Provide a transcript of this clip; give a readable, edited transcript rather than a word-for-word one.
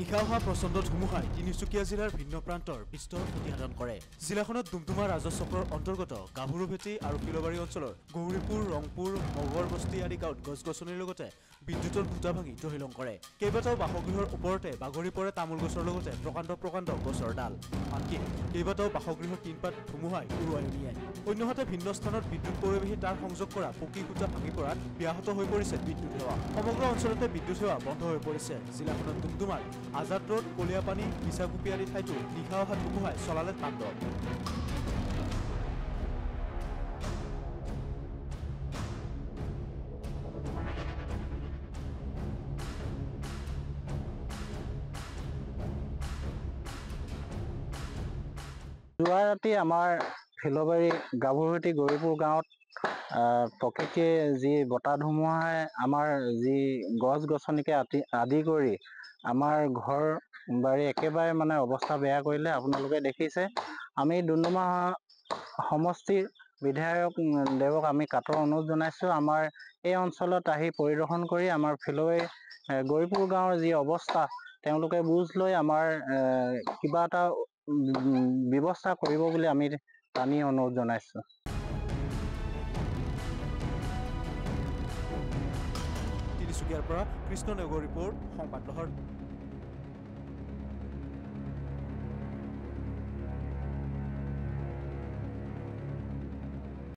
নিশা হোৱা প্ৰচণ্ড ধুমুহাই তিনিচুকীয়া জিলাৰ ভিন্ন প্ৰান্তৰ বিস্তৰ ক্ষতিসাধন কৰে। জিলাখনত ডুমডুমা ৰাজচক্ৰৰ অন্তৰ্গত গাভৰুভেটি আৰু ফিলবাৰী অঞ্চলৰ গৌৰীপুৰ, ৰংপুৰ, মগৰবস্তি আদি গাঁৱত গছ-গছনিৰ লগতে বিদ্যুতৰ খুঁটা ভাঙি তহিলং কৰে। কেইবাটাও বাসগৃহৰ ওপৰতে বাগৰি পৰে তামোল গছৰ লগতে প্ৰকাণ্ড গছৰ ডাল। আনকি কেইবাটাও বাসগৃহৰ টিনপাত ধুমুহাই উৰুৱাই নিয়ে। অন্যহাতে ভিন্ন স্থানত বিদ্যুৎ পৰিবাহী তাঁৰ সংযোগ কৰা পকী খুঁটা ভাঙি পৰাত ব্যাহত হৈ পৰিছে বিদ্যুৎ সেৱা। সমগ্ৰ অঞ্চলতে বিদ্যুৎ সেৱা বন্ধ হৈ পৰিছে। জিলাখনত ডুমডুমাৰ আজাদ ৰোড, কলিয়াপানী, বিছাগুপি আদি ঠাইতো নিশা অহা ধুমুহাই চলালে তাণ্ডৱ। যোৱা ৰাতি আমাৰ ফিলবাৰী গাভৰুভেটি গৌৰীপুৰ গাঁৱত প্ৰকৃতিয়ে যি বতাহ ধুমুহাই আমাৰ যি গছ-গছনিকে আদি কৰি আমাৰ ঘৰ বাৰী একেবাৰে মানে অৱস্থা বেয়া কৰিলে। আপোনালোকে দেখিছে, আমি ডুমডুমা সমষ্টিৰ বিধায়ক দেৱক আমি কাটৰ অনুৰোধ জনাইছোঁ, আমাৰ এই অঞ্চলত আহি পৰিদৰ্শন কৰি আমাৰ ফিলবাৰী গৌৰীপুৰ গাঁৱৰ যি অৱস্থা তেওঁলোকে বুজ লৈ আমাৰ কিবা এটা ব্যৱস্থা কৰিব বুলি আমি টানি অনুৰোধ জনাইছোঁ। তিনিচুকীয়াৰ পৰা কৃষ্ণ নেওগৰ ৰিপৰ্ট, সংবাদ লহৰ।